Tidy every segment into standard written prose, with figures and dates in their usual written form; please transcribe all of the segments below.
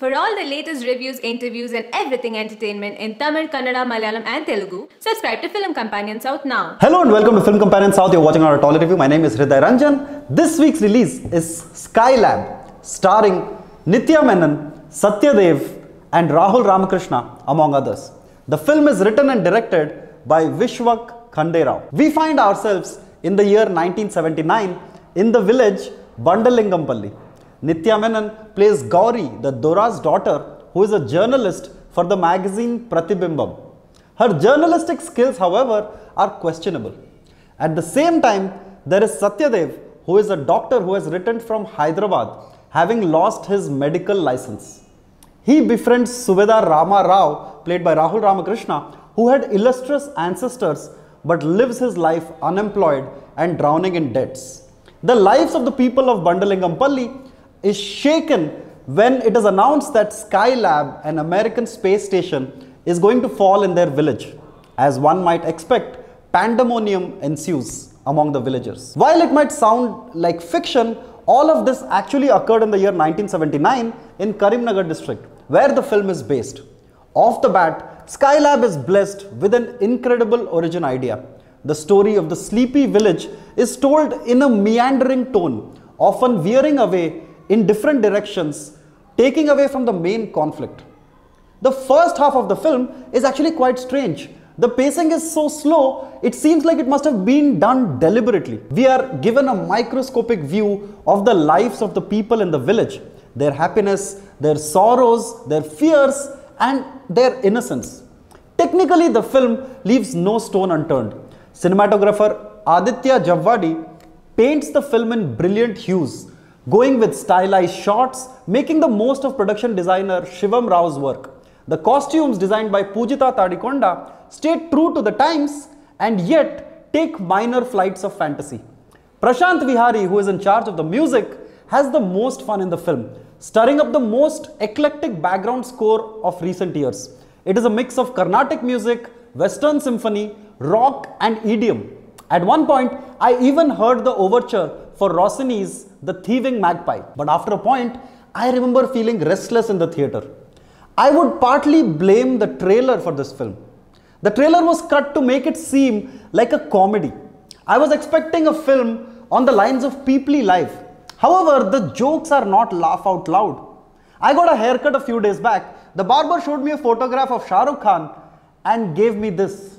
For all the latest reviews, interviews, and everything entertainment in Tamil, Kannada, Malayalam, and Telugu, subscribe to Film Companion South now. Hello and welcome to Film Companion South. You're watching our toilet review. My name is Hriday Ranjan. This week's release is Skylab, starring Nithya Menon, Satyadev, and Rahul Ramakrishna, among others. The film is written and directed by Vishwak Khanderao. We find ourselves in the year 1979 in the village Bandalingampalli. Nithya Menon plays Gauri, the Dora's daughter, who is a journalist for the magazine Prathibimbam. Her journalistic skills, however, are questionable. At the same time, there is Satyadev, who is a doctor who has returned from Hyderabad, having lost his medical license. He befriends Subedar Rama Rao, played by Rahul Ramakrishna, who had illustrious ancestors but lives his life unemployed and drowning in debts. The lives of the people of Bandalingampalli is shaken when it is announced that Skylab, an American space station, is going to fall in their village. As one might expect, pandemonium ensues among the villagers. While it might sound like fiction, all of this actually occurred in the year 1979 in Karimnagar district, where the film is based. Off the bat, Skylab is blessed with an incredible origin idea. The story of the sleepy village is told in a meandering tone, often veering away in different directions, taking away from the main conflict. The first half of the film is actually quite strange. The pacing is so slow, it seems like it must have been done deliberately. We are given a microscopic view of the lives of the people in the village, their happiness, their sorrows, their fears, and their innocence. Technically, the film leaves no stone unturned. Cinematographer Aditya Javadi paints the film in brilliant hues, going with stylized shots, making the most of production designer Shivam Rao's work. The costumes designed by Pujita Tadikonda stay true to the times and yet take minor flights of fantasy. Prashant Vihari, who is in charge of the music, has the most fun in the film, stirring up the most eclectic background score of recent years. It is a mix of Carnatic music, Western symphony, rock, and EDM. At one point, I even heard the overture for Rossini's The Thieving Magpie. But after a point, I remember feeling restless in the theatre. I would partly blame the trailer for this film. The trailer was cut to make it seem like a comedy. I was expecting a film on the lines of Peoply Live. However, the jokes are not laugh out loud. I got a haircut a few days back. The barber showed me a photograph of Shah Rukh Khan and gave me this.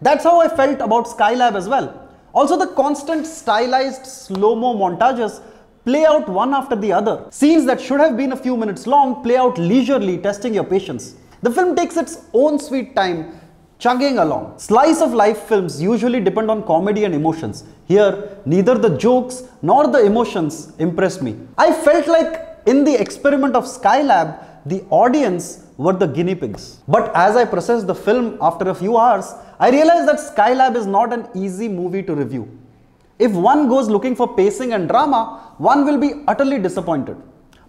That's how I felt about Skylab as well. Also, the constant stylized slow-mo montages play out one after the other. Scenes that should have been a few minutes long play out leisurely, testing your patience. The film takes its own sweet time, chugging along. Slice of life films usually depend on comedy and emotions. Here, neither the jokes nor the emotions impressed me. I felt like in the experiment of Skylab, the audience were the guinea pigs. But as I processed the film after a few hours, I realized that Skylab is not an easy movie to review. If one goes looking for pacing and drama, one will be utterly disappointed.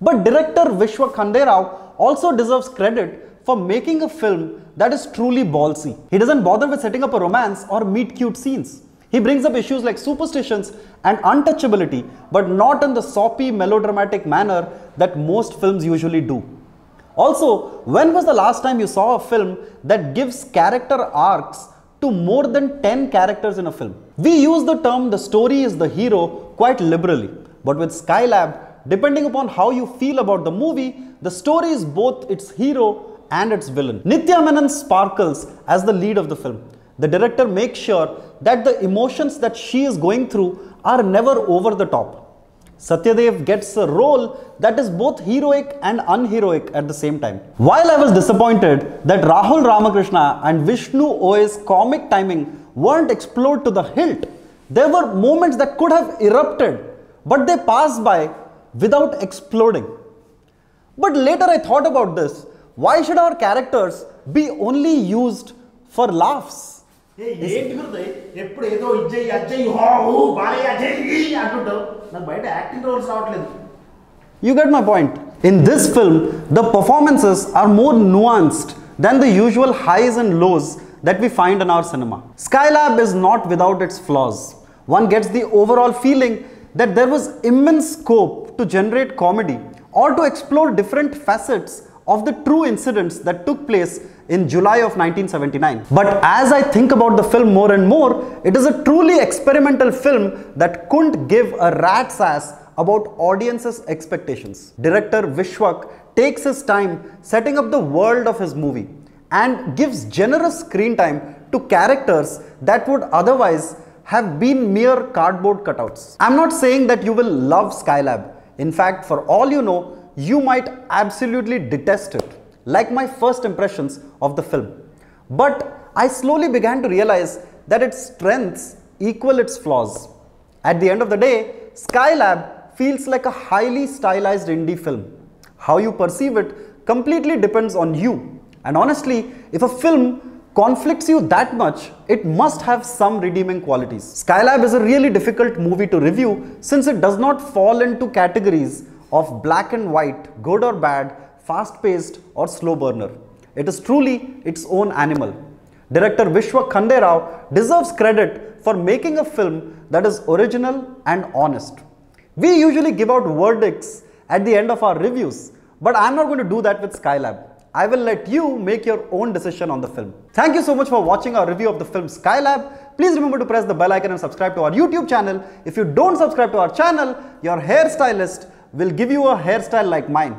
But director Vishwak Khanderao also deserves credit for making a film that is truly ballsy. He doesn't bother with setting up a romance or meet cute scenes. He brings up issues like superstitions and untouchability, but not in the soppy melodramatic manner that most films usually do. Also, when was the last time you saw a film that gives character arcs to more than 10 characters in a film? We use the term the story is the hero quite liberally, but with Skylab, depending upon how you feel about the movie, the story is both its hero and its villain. Nithya Menon sparkles as the lead of the film. The director makes sure that the emotions that she is going through are never over the top. Satyadev gets a role that is both heroic and unheroic at the same time. While I was disappointed that Rahul Ramakrishna and Vishnu Oi's comic timing weren't explored to the hilt, there were moments that could have erupted, but they passed by without exploding. But later I thought about this. Why should our characters be only used for laughs? You get my point. In this film, the performances are more nuanced than the usual highs and lows that we find in our cinema. Skylab is not without its flaws. One gets the overall feeling that there was immense scope to generate comedy or to explore different facets of the true incidents that took place in July of 1979. But as I think about the film more and more, it is a truly experimental film that couldn't give a rat's ass about audiences' expectations. Director Vishwak takes his time setting up the world of his movie and gives generous screen time to characters that would otherwise have been mere cardboard cutouts. I'm not saying that you will love Skylab. In fact, for all you know, you might absolutely detest it, like my first impressions of the film. But I slowly began to realize that its strengths equal its flaws. At the end of the day, Skylab feels like a highly stylized indie film. How you perceive it completely depends on you. And honestly, if a film conflicts you that much, it must have some redeeming qualities. Skylab is a really difficult movie to review since it does not fall into categories of black and white, good or bad, fast-paced or slow burner. It is truly its own animal. Director Vishwak Khande Rao deserves credit for making a film that is original and honest. We usually give out verdicts at the end of our reviews, but I'm not going to do that with Skylab. I will let you make your own decision on the film. Thank you so much for watching our review of the film Skylab. Please remember to press the bell icon and subscribe to our YouTube channel. If you don't subscribe to our channel, your hairstylist will give you a hairstyle like mine.